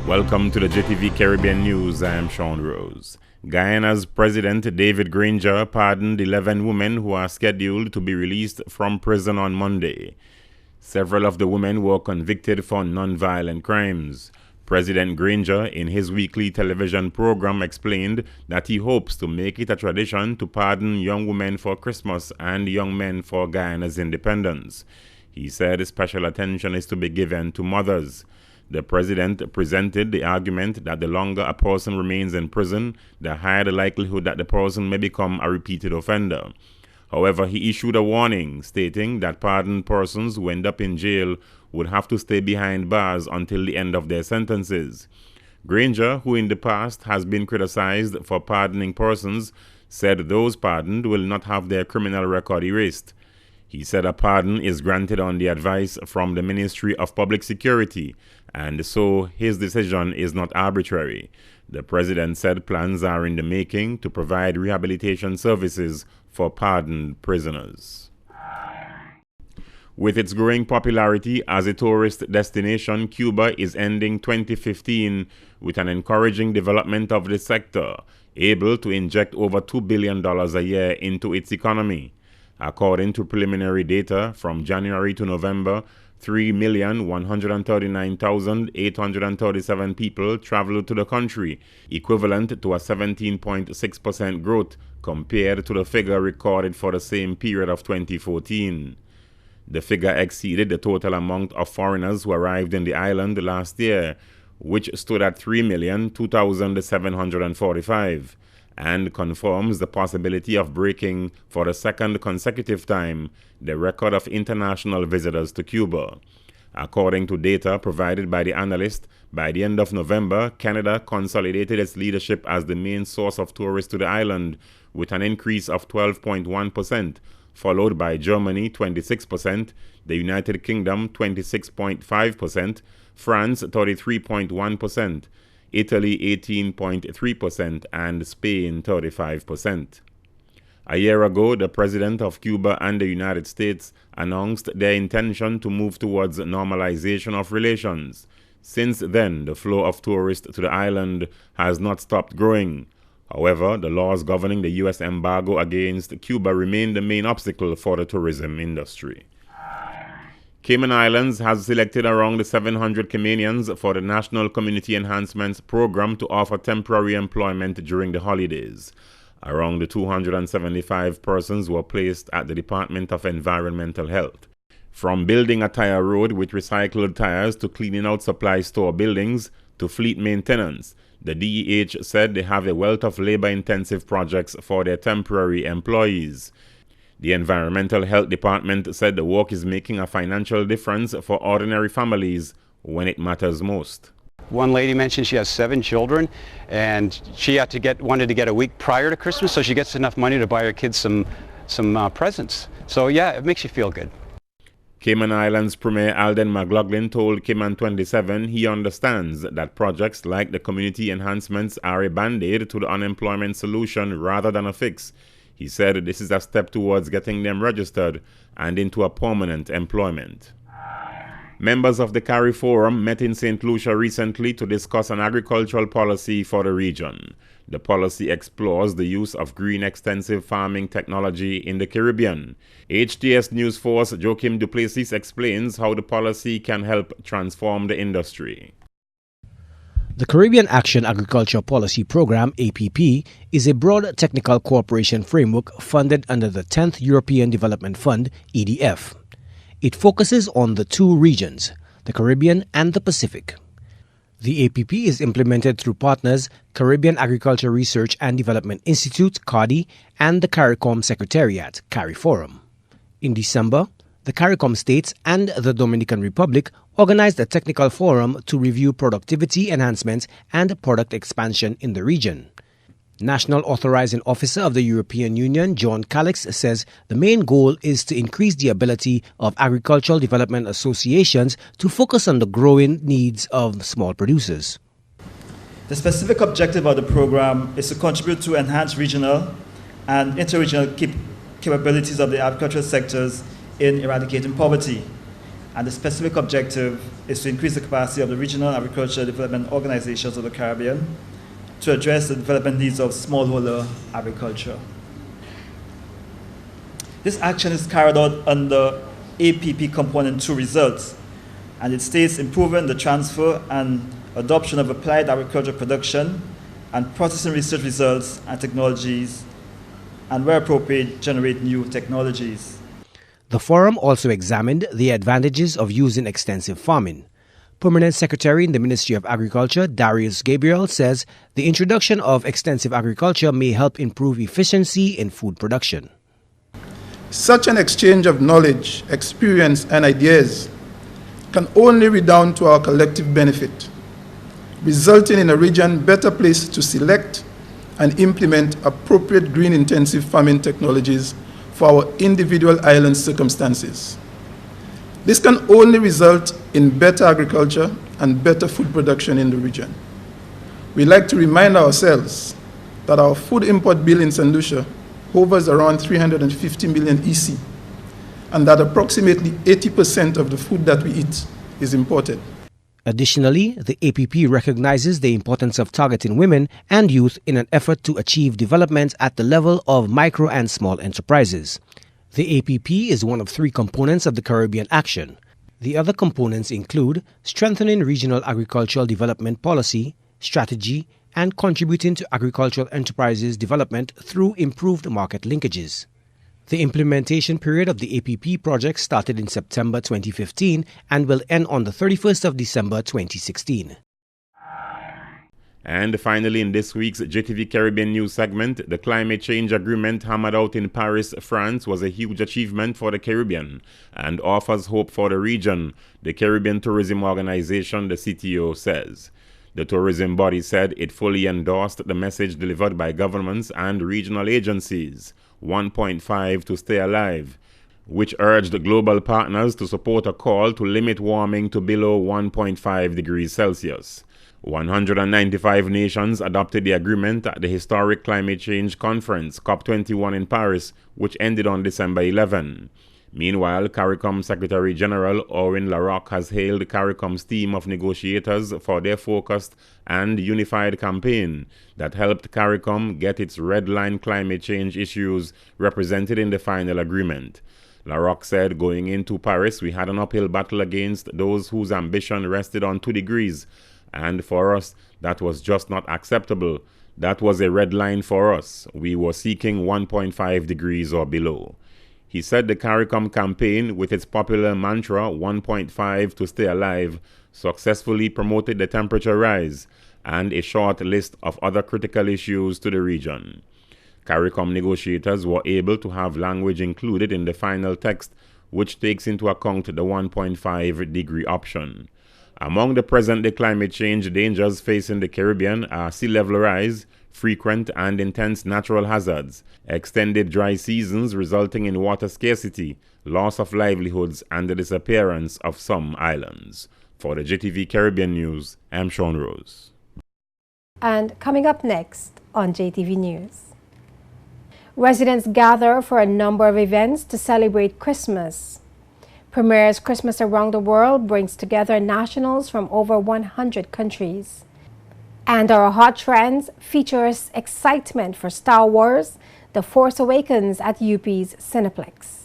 Welcome to the JTV Caribbean News. I am Sean Rose. Guyana's President David Granger pardoned 11 women who are scheduled to be released from prison on Monday. Several of the women were convicted for non-violent crimes. President Granger, in his weekly television program, explained that he hopes to make it a tradition to pardon young women for Christmas and young men for Guyana's independence. He said special attention is to be given to mothers. The president presented the argument that the longer a person remains in prison, the higher the likelihood that the person may become a repeated offender. However, he issued a warning, stating that pardoned persons who end up in jail would have to stay behind bars until the end of their sentences. Granger, who in the past has been criticized for pardoning persons, said those pardoned will not have their criminal record erased. He said a pardon is granted on the advice from the Ministry of Public Security, and so his decision is not arbitrary. The president said plans are in the making to provide rehabilitation services for pardoned prisoners. With its growing popularity as a tourist destination, Cuba is ending 2015 with an encouraging development of the sector, able to inject over $2 billion a year into its economy. According to preliminary data from January to November, 3,139,837 people traveled to the country, equivalent to a 17.6% growth compared to the figure recorded for the same period of 2014. The figure exceeded the total amount of foreigners who arrived in the island last year, which stood at 3,02,745. and confirms the possibility of breaking, for the second consecutive time, the record of international visitors to Cuba. According to data provided by the analyst, by the end of November, Canada consolidated its leadership as the main source of tourists to the island, with an increase of 12.1%, followed by Germany 26%, the United Kingdom 26.5%, France 33.1%, Italy 18.3%, and Spain 35%. A year ago, the President of Cuba and the United States announced their intention to move towards normalization of relations. Since then, the flow of tourists to the island has not stopped growing. However, the laws governing the U.S. embargo against Cuba remain the main obstacle for the tourism industry. Cayman Islands has selected around 700 Caymanians for the National Community Enhancements Program to offer temporary employment during the holidays. Around 275 persons were placed at the Department of Environmental Health. From building a tire road with recycled tires to cleaning out supply store buildings to fleet maintenance, the DEH said they have a wealth of labor-intensive projects for their temporary employees. The Environmental Health Department said the work is making a financial difference for ordinary families when it matters most. One lady mentioned she has 7 children, and she wanted to get a week prior to Christmas so she gets enough money to buy her kids some presents. So yeah, it makes you feel good. Cayman Islands Premier Alden McLaughlin told Cayman 27 he understands that projects like the community enhancements are a band-aid to the unemployment solution rather than a fix. He said this is a step towards getting them registered and into a permanent employment. Members of the CARI Forum met in St. Lucia recently to discuss an agricultural policy for the region. The policy explores the use of green extensive farming technology in the Caribbean. HTS News Force Joachim Duplessis explains how the policy can help transform the industry. The Caribbean Action Agriculture Policy Program, APP, is a broad technical cooperation framework funded under the 10th European Development Fund, EDF. It focuses on the 2 regions, the Caribbean and the Pacific. The APP is implemented through partners Caribbean Agriculture Research and Development Institute, CARDI, and the CARICOM Secretariat, CARI Forum. In December, the CARICOM states and the Dominican Republic organized a technical forum to review productivity enhancements and product expansion in the region. National Authorizing Officer of the European Union, John Calix, says the main goal is to increase the ability of agricultural development associations to focus on the growing needs of small producers. The specific objective of the program is to contribute to enhance regional and interregional capabilities of the agricultural sectors in eradicating poverty. and the specific objective is to increase the capacity of the regional agricultural development organizations of the Caribbean to address the development needs of smallholder agriculture. This action is carried out under APP Component 2 results, and it states improving the transfer and adoption of applied agriculture production and processing research results and technologies, and where appropriate, generate new technologies. The forum also examined the advantages of using extensive farming. Permanent Secretary in the Ministry of Agriculture, Darius Gabriel, says the introduction of extensive agriculture may help improve efficiency in food production. Such an exchange of knowledge, experience, and ideas can only redound to our collective benefit, resulting in a region better placed to select and implement appropriate green-intensive farming technologies for our individual island circumstances. This can only result in better agriculture and better food production in the region. We like to remind ourselves that our food import bill in St. Lucia hovers around 350 million EC, and that approximately 80% of the food that we eat is imported. Additionally, the APP recognizes the importance of targeting women and youth in an effort to achieve development at the level of micro and small enterprises. The APP is one of 3 components of the Caribbean Action. The other components include strengthening regional agricultural development policy, strategy, and contributing to agricultural enterprises development through improved market linkages. The implementation period of the APP project started in September 2015 and will end on the 31st of December 2016. And finally, in this week's JTV Caribbean News segment, the climate change agreement hammered out in Paris, France, was a huge achievement for the Caribbean and offers hope for the region, the Caribbean Tourism Organization, the CTO, says. The tourism body said it fully endorsed the message delivered by governments and regional agencies, 1.5 to stay alive, which urged global partners to support a call to limit warming to below 1.5 degrees Celsius. 195 nations adopted the agreement at the historic climate change conference, COP21 in Paris, which ended on December 11. Meanwhile, CARICOM Secretary General Owen LaRocque has hailed CARICOM's team of negotiators for their focused and unified campaign that helped CARICOM get its red line climate change issues represented in the final agreement. LaRocque said, going into Paris, we had an uphill battle against those whose ambition rested on 2 degrees, and for us, that was just not acceptable. That was a red line for us. We were seeking 1.5 degrees or below. He said the CARICOM campaign, with its popular mantra 1.5 to stay alive, successfully promoted the temperature rise and a short list of other critical issues to the region. CARICOM negotiators were able to have language included in the final text which takes into account the 1.5 degree option. Among the present-day climate change dangers facing the Caribbean are sea level rise, frequent and intense natural hazards, extended dry seasons resulting in water scarcity, loss of livelihoods, and the disappearance of some islands. For the JTV Caribbean News, I'm Sean Rose. And coming up next on JTV News. Residents gather for a number of events to celebrate Christmas. Premier's Christmas Around the World brings together nationals from over 100 countries. And our Hot Trends features excitement for Star Wars: The Force Awakens at UP's Cineplex.